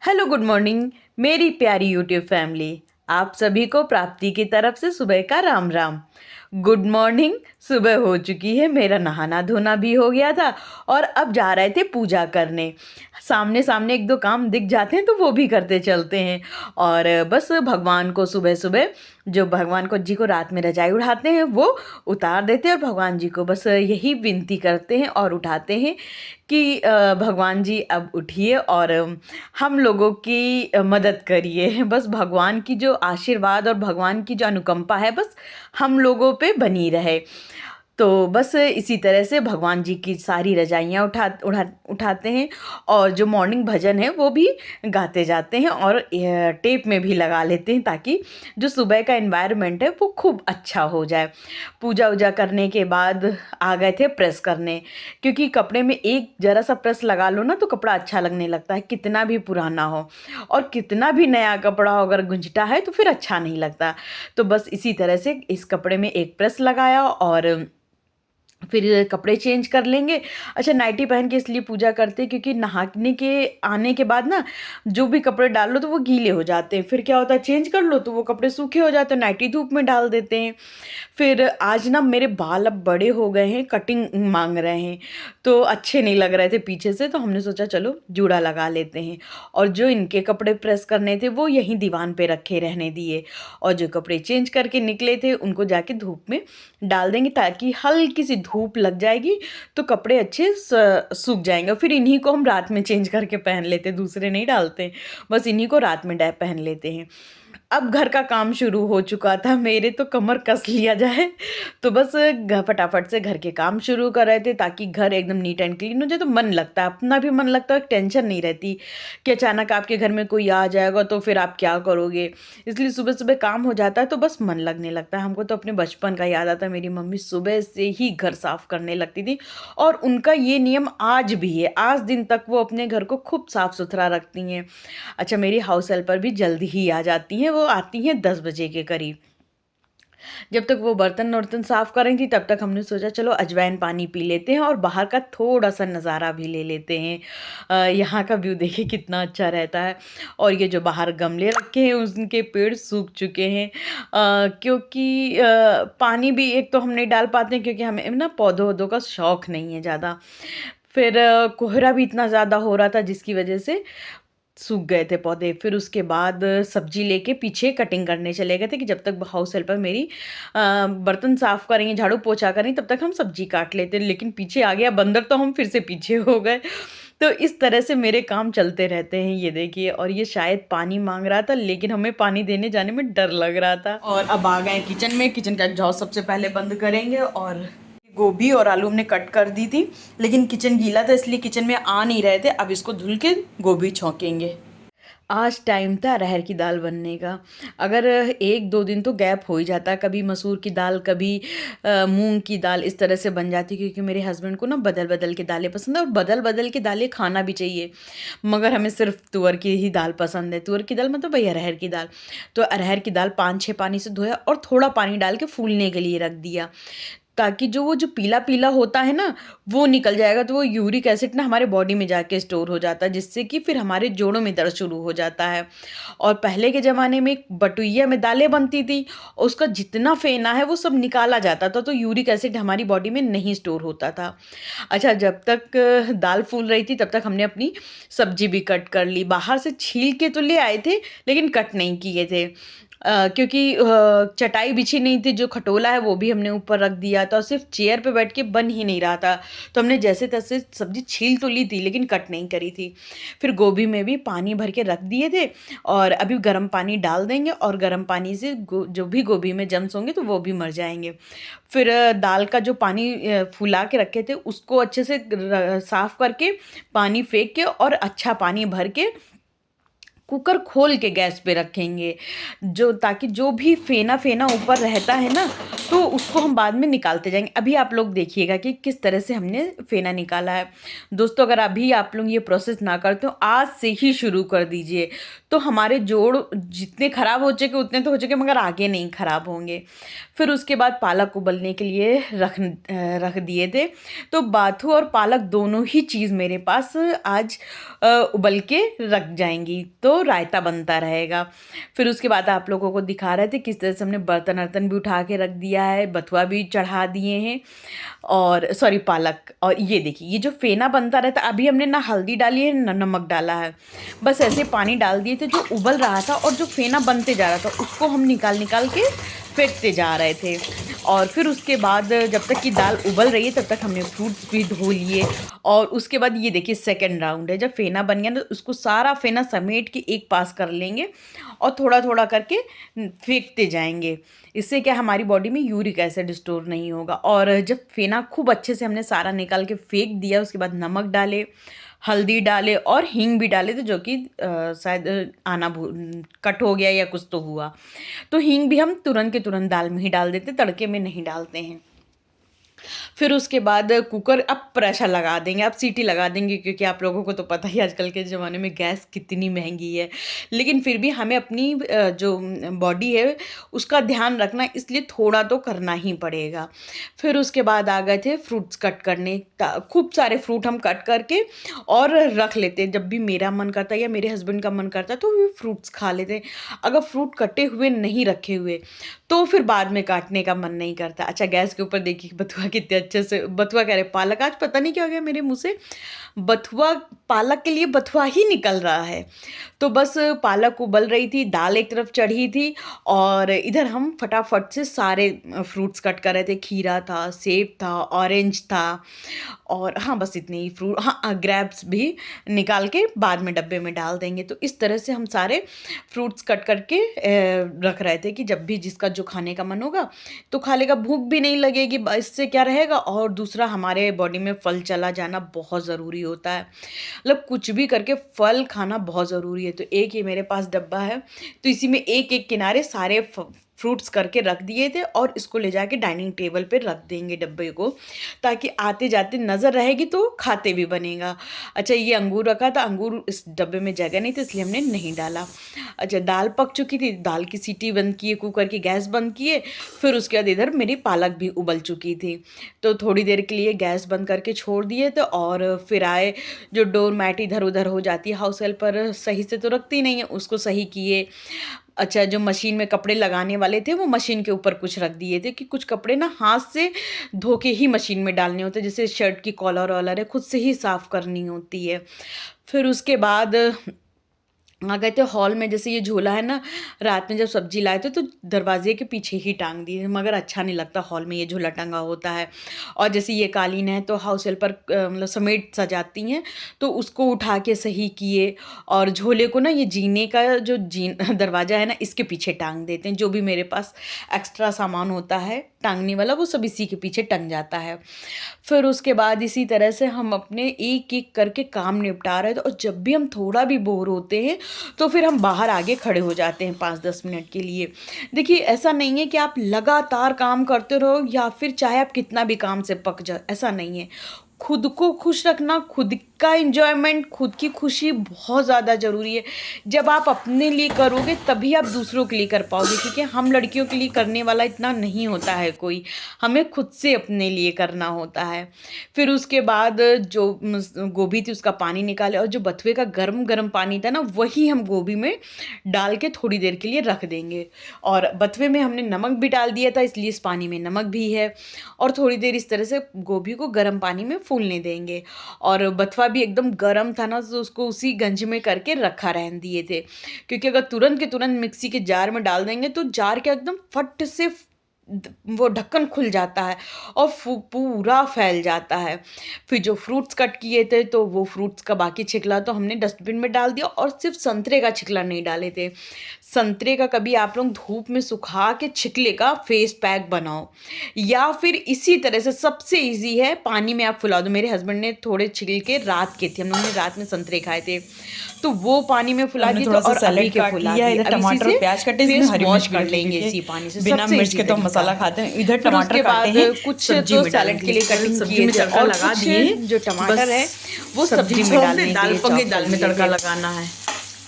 Hello good morning मेरी प्यारी YouTube family. आप सभी को प्राप्ति की तरफ से सुबह का राम राम। Good morning. सुबह हो चुकी है, मेरा नहाना धोना भी हो गया था और अब जा रहे थे पूजा करने। सामने सामने एक दो काम दिख जाते हैं तो वो भी करते चलते हैं। और बस भगवान को सुबह सुबह जो भगवान को जी को रात में रजाई उठाते हैं वो उतार देते हैं और भगवान जी को बस यही विनती करते हैं और उठाते हैं कि भगवान जी अब उठिए और हम लोगों की मदद करिए। बस भगवान की जो आशीर्वाद और भगवान की जो अनुकंपा है बस हम लोगों पे बनी रहे। तो बस इसी तरह से भगवान जी की सारी रजाइयाँ उठाते हैं और जो मॉर्निंग भजन है वो भी गाते जाते हैं और टेप में भी लगा लेते हैं ताकि जो सुबह का एनवायरनमेंट है वो खूब अच्छा हो जाए। पूजा वूजा करने के बाद आ गए थे प्रेस करने, क्योंकि कपड़े में एक ज़रा सा प्रेस लगा लो ना तो कपड़ा अच्छा लगने लगता है, कितना भी पुराना हो और कितना भी नया कपड़ा हो, अगर गुंजटा है तो फिर अच्छा नहीं लगता। तो बस इसी तरह से इस कपड़े में एक प्रेस लगाया और फिर कपड़े चेंज कर लेंगे। अच्छा, नाइटी पहन के इसलिए पूजा करते हैं क्योंकि नहाने के आने के बाद ना जो भी कपड़े डाल लो तो वो गीले हो जाते हैं, फिर क्या होता है चेंज कर लो तो वो कपड़े सूखे हो जाते हैं, नाइटी धूप में डाल देते हैं। फिर आज ना मेरे बाल अब बड़े हो गए हैं, कटिंग मांग रहे हैं तो अच्छे नहीं लग रहे थे पीछे से, तो हमने सोचा चलो जूड़ा लगा लेते हैं। और जो इनके कपड़े प्रेस करने थे वो यहीं दीवान पे रखे रहने दिए और जो कपड़े चेंज करके निकले थे उनको जाके धूप में डाल देंगे ताकि हल्की सी धूप लग जाएगी तो कपड़े अच्छे सूख जाएंगे। फिर इन्हीं को हम रात में चेंज करके पहन लेते, दूसरे नहीं डालते, बस इन्हीं को रात में पहन लेते हैं। अब घर का काम शुरू हो चुका था, मेरे तो कमर कस लिया जाए, तो बस फटाफट से घर के काम शुरू कर रहे थे ताकि घर एकदम नीट एंड क्लीन हो जाए। तो मन लगता है, अपना भी मन लगता है, टेंशन नहीं रहती कि अचानक आपके घर में कोई आ जाएगा तो फिर आप क्या करोगे। इसलिए सुबह सुबह काम हो जाता है तो बस मन लगने लगता है। हमको तो अपने बचपन का याद आता है, मेरी मम्मी सुबह से ही घर साफ करने लगती थी और उनका ये नियम आज भी है, आज दिन तक वो अपने घर को खूब साफ सुथरा रखती हैं। अच्छा, मेरी हाउस हेल्पर भी जल्दी ही आ जाती हैं, वो आती हैं 10 बजे के करीब। जब तक वो बर्तन वर्तन साफ कर रही थी तब तक हमने सोचा चलो अजवाइन पानी पी लेते हैं और बाहर का थोड़ा सा नज़ारा भी ले लेते हैं। यहाँ का व्यू देखिए कितना अच्छा रहता है। और ये जो बाहर गमले रखे हैं उनके पेड़ सूख चुके हैं क्योंकि पानी भी एक तो हम नहीं डाल पाते हैं क्योंकि हमें ना पौधों वौधों का शौक नहीं है ज़्यादा। फिर कोहरा भी इतना ज़्यादा हो रहा था जिसकी वजह से सूख गए थे पौधे। फिर उसके बाद सब्जी लेके पीछे कटिंग करने चले गए थे कि जब तक हाउस हेल्पर मेरी बर्तन साफ़ करेंगी, झाड़ू पोछा करेंगी, तब तक हम सब्जी काट लेते। लेकिन पीछे आ गया बंदर तो हम फिर से पीछे हो गए। तो इस तरह से मेरे काम चलते रहते हैं, ये देखिए। और ये शायद पानी मांग रहा था लेकिन हमें पानी देने जाने में डर लग रहा था। और अब आ गए किचन में, किचन का एग्जॉस्ट सबसे पहले बंद करेंगे। और गोभी और आलू हमने कट कर दी थी लेकिन किचन गीला था इसलिए किचन में आ नहीं रहे थे। अब इसको धुल के गोभी छौंकेंगे। आज टाइम था अरहर की दाल बनने का। अगर एक दो दिन तो गैप हो ही जाता है, कभी मसूर की दाल कभी मूंग की दाल, इस तरह से बन जाती है क्योंकि मेरे हस्बैंड को ना बदल बदल के दालें पसंद है और बदल बदल के दालें खाना भी चाहिए। मगर हमें सिर्फ तुअर की ही दाल पसंद है। तुअर की दाल मतलब भाई अरहर की दाल। तो अरहर की दाल 5-6 पानी से धोया और थोड़ा पानी डाल के फूलने के लिए रख दिया ताकि जो पीला पीला होता है ना वो निकल जाएगा। तो वो यूरिक एसिड ना हमारे बॉडी में जाके स्टोर हो जाता है जिससे कि फिर हमारे जोड़ों में दर्द शुरू हो जाता है। और पहले के ज़माने में बटुइया में दालें बनती थी, उसका जितना फेना है वो सब निकाला जाता था तो यूरिक एसिड हमारी बॉडी में नहीं स्टोर होता था। अच्छा, जब तक दाल फूल रही थी तब तक हमने अपनी सब्जी भी कट कर ली। बाहर से छील के तो ले आए थे लेकिन कट नहीं किए थे क्योंकि चटाई बिछी नहीं थी, जो खटोला है वो भी हमने ऊपर रख दिया था और सिर्फ चेयर पे बैठ के बन ही नहीं रहा था। तो हमने जैसे तैसे सब्जी छील तो ली थी लेकिन कट नहीं करी थी। फिर गोभी में भी पानी भर के रख दिए थे और अभी गर्म पानी डाल देंगे और गर्म पानी से जो भी गोभी में जम्स होंगे तो वो भी मर जाएंगे। फिर दाल का जो पानी फुला के रखे थे उसको अच्छे से साफ़ करके पानी फेंक के और अच्छा पानी भर के कुकर खोल के गैस पे रखेंगे, जो ताकि जो भी फेना फेना ऊपर रहता है ना, तो उसको हम बाद में निकालते जाएंगे। अभी आप लोग देखिएगा कि किस तरह से हमने फेना निकाला है। दोस्तों, अगर अभी आप लोग ये प्रोसेस ना करते हो, आज से ही शुरू कर दीजिए, तो हमारे जोड़ जितने खराब हो चुके उतने तो हो चुके, मगर आगे नहीं खराब होंगे। फिर उसके बाद पालक उबलने के लिए रख दिए थे। तो बाथू और पालक दोनों ही चीज़ मेरे पास आज उबल के रख जाएंगी, तो रायता बनता रहेगा। फिर उसके बाद आप लोगों को दिखा रहे थे किस तरह से हमने बर्तन अर्तन भी उठा के रख दिया है, बथुआ भी चढ़ा दिए हैं, और सॉरी पालक। और ये देखिए, ये जो फेना बनता रहता, अभी हमने ना हल्दी डाली है ना नमक डाला है, बस ऐसे पानी डाल दिए थे। जो उबल रहा था और जो फेना बनते जा रहा था, उसको हम निकाल निकाल के फेंकते जा रहे थे। और फिर उसके बाद जब तक कि दाल उबल रही है, तब तक हमने फ्रूट्स भी धो लिए। और उसके बाद ये देखिए सेकंड राउंड है। जब फेना बन गया ना, तो उसको सारा फेना समेट के एक पास कर लेंगे और थोड़ा थोड़ा करके फेंकते जाएंगे। इससे क्या, हमारी बॉडी में यूरिक एसिड स्टोर नहीं होगा। और जब फेना खूब अच्छे से हमने सारा निकाल के फेंक दिया, उसके बाद नमक डाले, हल्दी डाले और हींग भी डाले थे, जो कि शायद आना कट हो गया या कुछ तो हुआ। तो हींग भी हम तुरंत के तुरंत दाल में ही डाल देते, तड़के में नहीं डालते हैं। फिर उसके बाद कुकर अब प्रेशर लगा देंगे, अब सीटी लगा देंगे, क्योंकि आप लोगों को तो पता ही आजकल के ज़माने में गैस कितनी महंगी है। लेकिन फिर भी हमें अपनी जो बॉडी है उसका ध्यान रखना, इसलिए थोड़ा तो करना ही पड़ेगा। फिर उसके बाद आ गए थे फ्रूट्स कट करने। खूब सारे फ्रूट हम कट करके और रख लेते। जब भी मेरा मन करता है या मेरे हस्बैंड का मन करता है, तो वो फ्रूट्स खा लेते हैं। अगर फ्रूट कटे हुए नहीं रखे हुए, तो फिर बाद में काटने का मन नहीं करता। अच्छा, गैस के ऊपर देखिए बथुआ कितने अच्छे से, बथुआ कह रहे पालक, आज पता नहीं क्या हो गया मेरे मुंह से, बथुआ पालक के लिए बथुआ ही निकल रहा है। तो बस पालक उबल रही थी, दाल एक तरफ चढ़ी थी, और इधर हम फटाफट से सारे फ्रूट्स कट कर रहे थे। खीरा था, सेब था, ऑरेंज था, और हाँ बस इतने ही फ्रूट। हाँ, ग्रेप्स भी निकाल के बाद में डब्बे में डाल देंगे। तो इस तरह से हम सारे फ्रूट्स कट करके रख रहे थे कि जब भी जिसका जो खाने का मन होगा तो खा लेगा, भूख भी नहीं लगेगी। इससे क्या रहेगा, और दूसरा हमारे बॉडी में फल चला जाना बहुत ज़रूरी होता है। मतलब कुछ भी करके फल खाना बहुत ज़रूरी है। तो एक ये मेरे पास डब्बा है, तो इसी में एक एक किनारे सारे फ्रूट्स करके रख दिए थे, और इसको ले जाके डाइनिंग टेबल पे रख देंगे डब्बे को, ताकि आते जाते नज़र रहेगी तो खाते भी बनेगा। अच्छा, ये अंगूर रखा था, अंगूर इस डब्बे में जगह नहीं थी, इसलिए हमने नहीं डाला। अच्छा, दाल पक चुकी थी, दाल की सीटी बंद किए, कुकर की गैस बंद किए। फिर उसके बाद इधर मेरी पालक भी उबल चुकी थी, तो थोड़ी देर के लिए गैस बंद करके छोड़ दिए थे। और फिर आए, जो डोर मैट इधर उधर हो जाती है हाउस हेल्प पर, सही से तो रखती नहीं है, उसको सही किए। अच्छा, जो मशीन में कपड़े लगाने वाले थे, वो मशीन के ऊपर कुछ रख दिए थे, कि कुछ कपड़े ना हाथ से धो के ही मशीन में डालने होते हैं, जैसे शर्ट की कॉलर वॉलर है, खुद से ही साफ़ करनी होती है। फिर उसके बाद आ गए थे हॉल में। जैसे ये झोला है ना, रात में जब सब्जी लाए थे तो दरवाजे के पीछे ही टांग दिए, मगर अच्छा नहीं लगता हॉल में ये झोला टंगा होता है। और जैसे ये कालीन है, तो हाउस हेल्पर मतलब समेट सजाती हैं, तो उसको उठा के सही किए। और झोले को ना, ये जीने का जो दरवाज़ा है ना, इसके पीछे टांग देते हैं। जो भी मेरे पास एक्स्ट्रा सामान होता है टांगने वाला, वो सब इसी के पीछे टंग जाता है। फिर उसके बाद इसी तरह से हम अपने एक एक करके काम निपटा रहे थे। और जब भी हम थोड़ा भी बोर होते हैं, तो फिर हम बाहर आगे खड़े हो जाते हैं 5-10 मिनट के लिए। देखिए, ऐसा नहीं है कि आप लगातार काम करते रहो, या फिर चाहे आप कितना भी काम से पक जाओ, ऐसा नहीं है। खुद को खुश रखना, खुद का एंजॉयमेंट, खुद की खुशी बहुत ज़्यादा ज़रूरी है। जब आप अपने लिए करोगे, तभी आप दूसरों के लिए कर पाओगे, क्योंकि हम लड़कियों के लिए करने वाला इतना नहीं होता है कोई, हमें खुद से अपने लिए करना होता है। फिर उसके बाद जो गोभी थी उसका पानी निकाले, और जो बथुए का गरम गरम पानी था ना, वही हम गोभी में डाल के थोड़ी देर के लिए रख देंगे। और बथुए में हमने नमक भी डाल दिया था, इसलिए इस पानी में नमक भी है। और थोड़ी देर इस तरह से गोभी को गर्म पानी में फूलने देंगे। और बथुआ भी एकदम गर्म था ना, तो उसको उसी गंज में करके रखा रहने दिए थे, क्योंकि अगर तुरंत के तुरंत मिक्सी के जार में डाल देंगे, तो जार के एकदम फट से वो ढक्कन खुल जाता है और पूरा फैल जाता है। फिर जो फ्रूट्स कट किए थे तो वो फ्रूट्स का बाकी छिकला तो हमने डस्टबिन में डाल दिया, और सिर्फ संतरे का छिकला नहीं डाले थे। संतरे का कभी आप लोग धूप में सुखा के छिकले का फेस पैक बनाओ, या फिर इसी तरह से सबसे इजी है, पानी में आप फुला दो। मेरे हस्बैंड ने थोड़े छिलके रात के थे, हम लोगों ने रात में संतरे खाए थे, तो वो पानी में फुला दिए थोड़ा सा और अभी सैलेड के काट फुला लिया, दिए। इधर अब इसी टमाटर और से प्याज काटे, इसमें फेस हरी वॉश मिर्च कर भी लेंगे क्योंकि इसी पानी से, बिना सबसे मिर्च इजी के तो हम तरीका। मसाला खाते हैं। इधर फिर टमाटर उसके काटे बाद हैं, कुछ सब्जी तो में सैलेड के लिए कटिंग सब्जी किए में थे, तड़का और लगा कुछ दिए। जो टमाटर है वो सब्जी में छोड़ डालने दे, के दाल लिए पंगे चॉप दाल कर में लिए तड़का थे। लगाना है।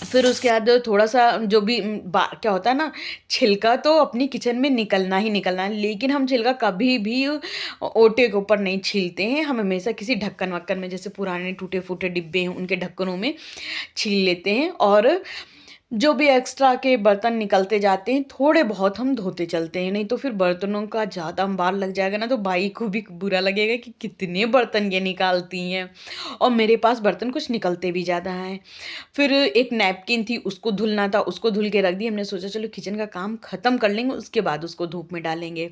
फिर उसके बाद थोड़ा सा जो भी क्या होता है ना, छिलका तो अपनी किचन में निकलना ही निकलना है, लेकिन हम छिलका कभी भी ओटे के ऊपर नहीं छीलते हैं। हम हमेशा किसी ढक्कन वक्कन में, जैसे पुराने टूटे फूटे डिब्बे हैं उनके ढक्कनों में छील लेते हैं, और जो भी एक्स्ट्रा के बर्तन निकलते जाते हैं थोड़े बहुत हम धोते चलते हैं। नहीं तो फिर बर्तनों का ज़्यादा अंबार लग जाएगा ना, तो बाई को भी बुरा लगेगा कि कितने बर्तन ये निकालती हैं, और मेरे पास बर्तन कुछ निकलते भी ज़्यादा हैं। फिर एक नैपकिन थी, उसको धुलना था, उसको धुल के रख दी। हमने सोचा चलो किचन का काम ख़त्म कर लेंगे, उसके बाद उसको धूप में डालेंगे।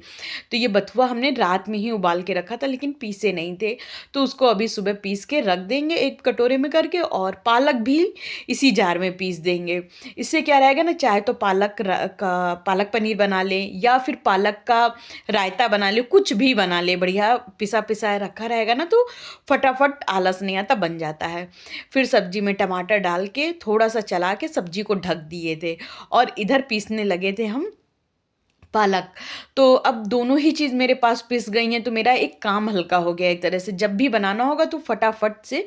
तो ये बथुआ हमने रात में ही उबाल के रखा था, लेकिन पीसे नहीं थे, तो उसको अभी सुबह पीस के रख देंगे एक कटोरे में करके, और पालक भी इसी जार में पीस देंगे। इससे क्या रहेगा ना, चाहे तो पालक पनीर बना लें, या फिर पालक का रायता बना ले, कुछ भी बना ले, बढ़िया पिसा पिसाया रखा रहेगा ना, तो फटाफट आलस नहीं आता, बन जाता है। फिर सब्जी में टमाटर डाल के थोड़ा सा चला के सब्जी को ढक दिए थे, और इधर पीसने लगे थे हम पालक। तो अब दोनों ही चीज़ मेरे पास पिस गई हैं, तो मेरा एक काम हल्का हो गया एक तरह से। जब भी बनाना होगा तो फटाफट से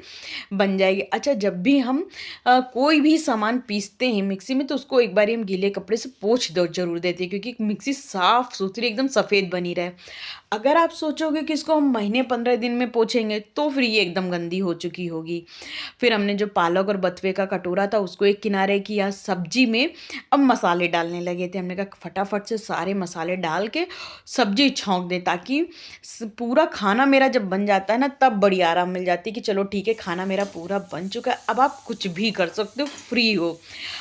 बन जाएगी। अच्छा, जब भी हम कोई भी सामान पीसते हैं मिक्सी में, तो उसको एक बार हम गीले कपड़े से पोंछ दो जरूर देते हैं, क्योंकि मिक्सी साफ़ सुथरी एकदम सफ़ेद बनी रहे। अगर आप सोचोगे कि इसको हम महीने 15 दिन में पोंछेंगे, तो फिर ये एकदम गंदी हो चुकी होगी। फिर हमने जो पालक और बथुए का कटोरा था उसको एक किनारे किया। सब्जी में अब मसाले डालने लगे थे, हमने कहा फटाफट से सारे मसाले डाल के सब्जी छौंक दें, ताकि पूरा खाना मेरा जब बन जाता है ना, तब बड़ी आराम मिल जाती है कि चलो ठीक है, खाना मेरा पूरा बन चुका है, अब आप कुछ भी कर सकते हो, फ्री हो।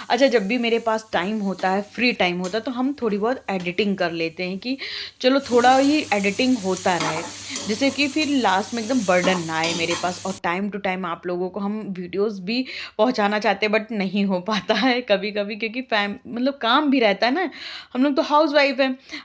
अच्छा, जब भी मेरे पास टाइम होता है, फ्री टाइम होता है, तो हम थोड़ी बहुत एडिटिंग कर लेते हैं कि चलो थोड़ा ही एडिटिंग होता रहे, जिससे कि फिर लास्ट में एकदम बर्डन ना आए मेरे पास। और टाइम टू टाइम आप लोगों को हम वीडियोस भी पहुंचाना चाहते हैं, बट नहीं हो पाता है कभी कभी, क्योंकि मतलब काम भी रहता है ना, हम लोग तो हाउस वाइफ हैं।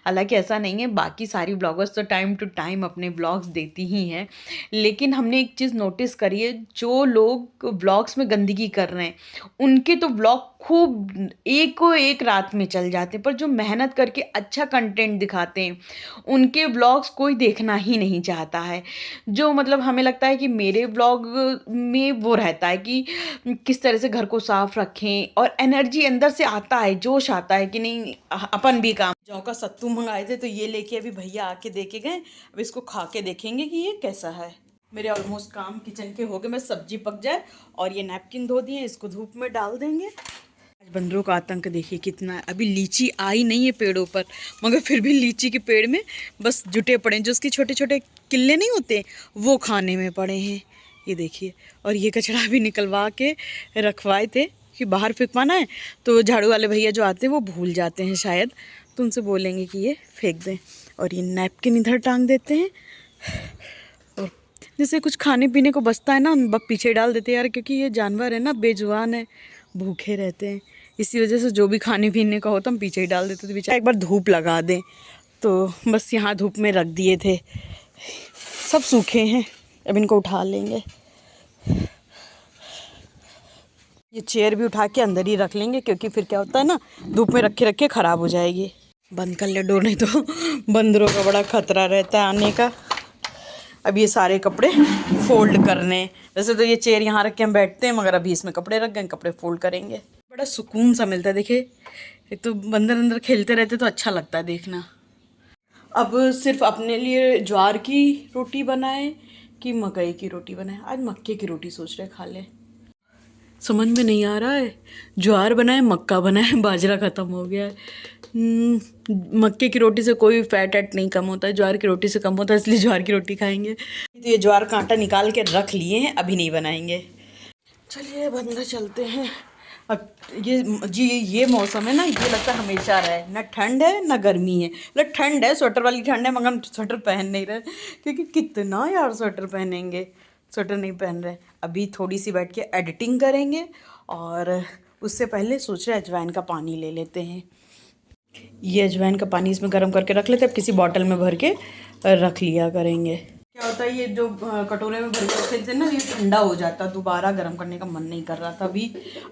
हालांकि ऐसा नहीं है, बाकी सारी ब्लॉगर्स तो टाइम टू टाइम अपने ब्लॉग्स देती ही हैं, लेकिन हमने एक चीज़ नोटिस करी है, जो लोग ब्लॉग्स में गंदगी कर रहे हैं उनके तो ब्लॉग खूब एक को एक रात में चल जाते हैं, पर जो मेहनत करके अच्छा कंटेंट दिखाते हैं उनके ब्लॉग्स कोई देखना ही नहीं चाहता है। जो मतलब हमें लगता है कि मेरे ब्लॉग में वो रहता है कि किस तरह से घर को साफ रखें, और एनर्जी अंदर से आता है, जोश आता है कि नहीं अपन भी काम। जौ का सत्तू मंगाए थे, तो ये लेके अभी भैया आके देके गए, अब इसको खा के देखेंगे कि ये कैसा है। मेरे ऑलमोस्ट काम किचन के हो गए, मैं सब्जी पक जाए, और ये नैपकिन धो दिए, इसको धूप में डाल देंगे। आज बंदरों का आतंक देखिए कितना है। अभी लीची आई नहीं है पेड़ों पर, मगर फिर भी लीची के पेड़ में बस जुटे पड़े हैं, जो उसके छोटे छोटे किल्ले नहीं होते वो खाने में पड़े हैं, ये देखिए। और ये कचरा भी निकलवा के रखवाए थे कि बाहर फेंकवाना है, तो झाड़ू वाले भैया जो आते हैं वो भूल जाते हैं शायद, तो उनसे बोलेंगे कि ये फेंक दें। और ये नैपकिन इधर टांग देते हैं, और जैसे कुछ खाने पीने को बचता है ना, पीछे डाल देते हैं यार, क्योंकि ये जानवर है ना, बेजुबान है, भूखे रहते हैं, इसी वजह से जो भी खाने पीने का होता हम पीछे ही डाल देते थे। बेचारा एक बार धूप लगा दें, तो बस यहाँ धूप में रख दिए थे, सब सूखे हैं, अब इनको उठा लेंगे। ये चेयर भी उठा के अंदर ही रख लेंगे, क्योंकि फिर क्या होता है ना, धूप में रखे रखे ख़राब हो जाएगी। बंद कर ले डोर, नहीं तो बंदरों का बड़ा खतरा रहता है आने का। अब ये सारे कपड़े फोल्ड करने, वैसे तो ये चेयर यहाँ रख के हम बैठते हैं, मगर अभी इसमें कपड़े रख गए, कपड़े फोल्ड करेंगे। बड़ा सुकून सा मिलता है। देखिए, एक तो बंदर अंदर खेलते रहते तो अच्छा लगता है देखना। अब सिर्फ अपने लिए ज्वार की रोटी बनाए कि मकई की रोटी बनाए, आज मक्के की रोटी सोच रहे खा ले, समझ में नहीं आ रहा है। ज्वार बनाए, मक्का बनाए, बाजरा ख़त्म हो गया है। मक्के की रोटी से कोई फैट एट नहीं कम होता है, ज्वार की रोटी से कम होता है, इसलिए ज्वार की रोटी खाएंगे। तो ये ज्वार का आटा निकाल के रख लिए हैं, अभी नहीं बनाएंगे। चलिए अब अंदर चलते हैं, अब ये मौसम है ना, ये लगता है हमेशा रहे, ना ठंड है ना गर्मी है। मतलब ठंड है, स्वेटर वाली ठंड है, मगर हम स्वेटर पहन नहीं रहे, क्योंकि कितना यार स्वेटर पहनेंगे, स्वेटर नहीं पहन रहे। अभी थोड़ी सी बैठ के एडिटिंग करेंगे, और उससे पहले सोच रहे अजवाइन का पानी ले लेते हैं। ये अजवाइन का पानी इसमें गर्म करके रख लेते हैं, अब किसी बॉटल में भर के रख लिया करेंगे। क्या होता है, ये जो कटोरे में भर के रखे थे ना, ये ठंडा हो जाता, दोबारा गर्म करने का मन नहीं कर रहा था।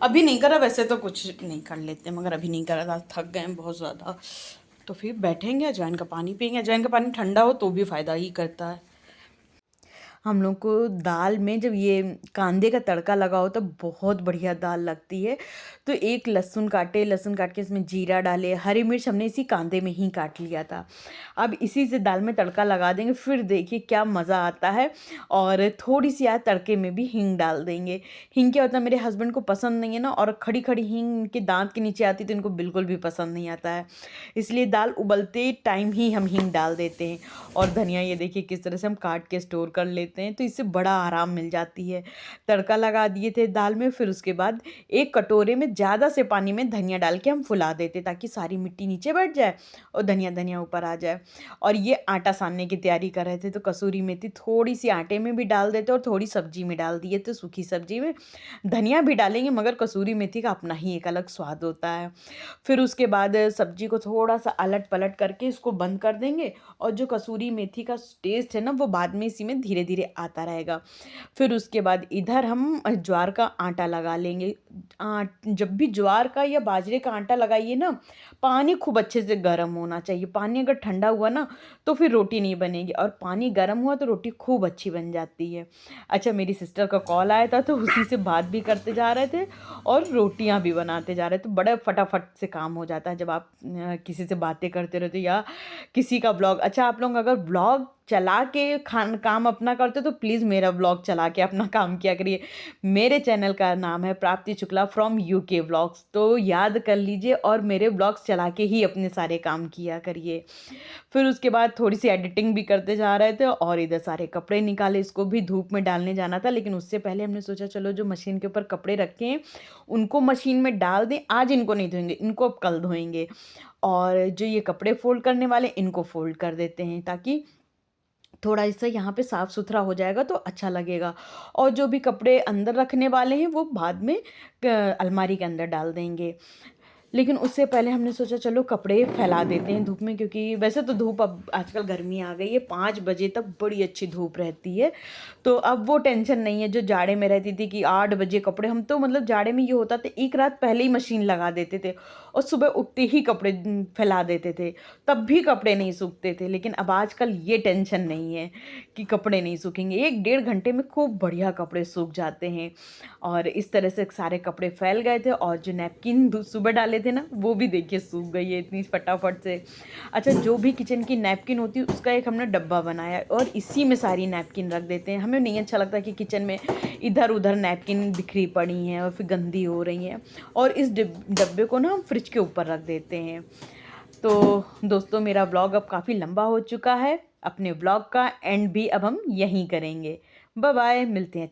अभी नहीं करा, वैसे तो कुछ नहीं कर लेते, मगर अभी नहीं करा था, थक गए हैं बहुत ज़्यादा। तो फिर बैठेंगे, अजवाइन का पानी पियेंगे। अजवाइन का पानी ठंडा हो तो भी फ़ायदा ही करता है। हम लोग को दाल में जब ये कांदे का तड़का लगा हो तो बहुत बढ़िया दाल लगती है। तो एक लहसुन काट के इसमें जीरा डाले, हरी मिर्च हमने इसी कांदे में ही काट लिया था। अब इसी से दाल में तड़का लगा देंगे, फिर देखिए क्या मज़ा आता है। और थोड़ी सी आज तड़के में भी हींग डाल देंगे। हींग क्या होता है, मेरे हस्बैंड को पसंद नहीं है ना, और खड़ी खड़ी हींग इनके दांत के नीचे आती तो इनको बिल्कुल भी पसंद नहीं आता है। इसलिए दाल उबलते टाइम ही हम हींग डाल देते हैं। और धनिया ये देखिए किस तरह से हम काट के स्टोर कर लेते हैं, तो इससे बड़ा आराम मिल जाती है। तड़का लगा दिए थे दाल में, फिर उसके बाद एक कटोरे में ज़्यादा से पानी में धनिया डाल के हम फुला देते, ताकि सारी मिट्टी नीचे बैठ जाए और धनिया धनिया ऊपर आ जाए। और ये आटा सानने की तैयारी कर रहे थे, तो कसूरी मेथी थोड़ी सी आटे में भी डाल देते और थोड़ी सब्जी में डाल दिए, तो सूखी सब्जी में धनिया भी डालेंगे, मगर कसूरी मेथी का अपना ही एक अलग स्वाद होता है। फिर उसके बाद सब्जी को थोड़ा सा अलट पलट करके इसको बंद कर देंगे, और जो कसूरी मेथी का टेस्ट है ना, वो बाद में इसी में धीरे धीरे आता रहेगा। फिर उसके बाद इधर हम ज्वार का आटा लगा लेंगे। जब भी ज्वार का या बाजरे का आटा लगाइए ना, पानी खूब अच्छे से गर्म होना चाहिए। पानी अगर ठंडा हुआ ना, तो फिर रोटी नहीं बनेगी, और पानी गर्म हुआ तो रोटी खूब अच्छी बन जाती है। अच्छा, मेरी सिस्टर का कॉल आया था, तो उसी से बात भी करते जा रहे थे और रोटियां भी बनाते जा रहे थे। तो बड़ा फटाफट से काम हो जाता है जब आप किसी से बातें करते रहते, या किसी का ब्लॉग। अच्छा, आप लोग अगर ब्लॉग चला के काम अपना करते हो, तो प्लीज़ मेरा ब्लॉग चला के अपना काम किया करिए। मेरे चैनल का नाम है प्राप्ति शुक्ला फ्रॉम यूके व्लॉग्स, तो याद कर लीजिए, और मेरे ब्लॉग्स चला के ही अपने सारे काम किया करिए। फिर उसके बाद थोड़ी सी एडिटिंग भी करते जा रहे थे, और इधर सारे कपड़े निकाले, इसको भी धूप में डालने जाना था, लेकिन उससे पहले हमने सोचा चलो जो मशीन के ऊपर कपड़े रखे हैं उनको मशीन में डाल दें। आज इनको नहीं धोएंगे, इनको अब कल धोएंगे। और जो ये कपड़े फ़ोल्ड करने वाले, इनको फ़ोल्ड कर देते हैं, ताकि थोड़ा इससे यहाँ पे साफ़ सुथरा हो जाएगा तो अच्छा लगेगा। और जो भी कपड़े अंदर रखने वाले हैं वो बाद में अलमारी के अंदर डाल देंगे। लेकिन उससे पहले हमने सोचा चलो कपड़े फैला देते हैं धूप में, क्योंकि वैसे तो धूप अब आजकल गर्मी आ गई है, 5 बजे तक बड़ी अच्छी धूप रहती है। तो अब वो टेंशन नहीं है जो जाड़े में रहती थी, कि 8 बजे कपड़े, हम तो मतलब जाड़े में ये होता था एक रात पहले ही मशीन लगा देते थे, और सुबह उठते ही कपड़े फैला देते थे, तब भी कपड़े नहीं सूखते थे। लेकिन अब आजकल ये टेंशन नहीं है कि कपड़े नहीं सूखेंगे, 1 डेढ़ घंटे में खूब बढ़िया कपड़े सूख जाते हैं। और इस तरह से सारे कपड़े फैल गए थे, और जो नैपकिन सुबह डाले थे ना, वो भी देखिए सूख गई है इतनी फटाफट से। अच्छा, जो भी किचन की नैपकिन होती है उसका एक हमने डब्बा बनाया, और इसी में सारी नैपकिन रख देते हैं। हमें नहीं अच्छा लगता कि किचन में इधर उधर नैपकिन बिखरी पड़ी हैं और फिर गंदी हो रही हैं, और इस डब्बे को ना हम फ्रिज के ऊपर रख देते हैं। तो दोस्तों, मेरा व्लॉग अब काफ़ी लंबा हो चुका है, अपने व्लॉग का एंड भी अब हम यहीं करेंगे। बाय बाय, मिलते हैं।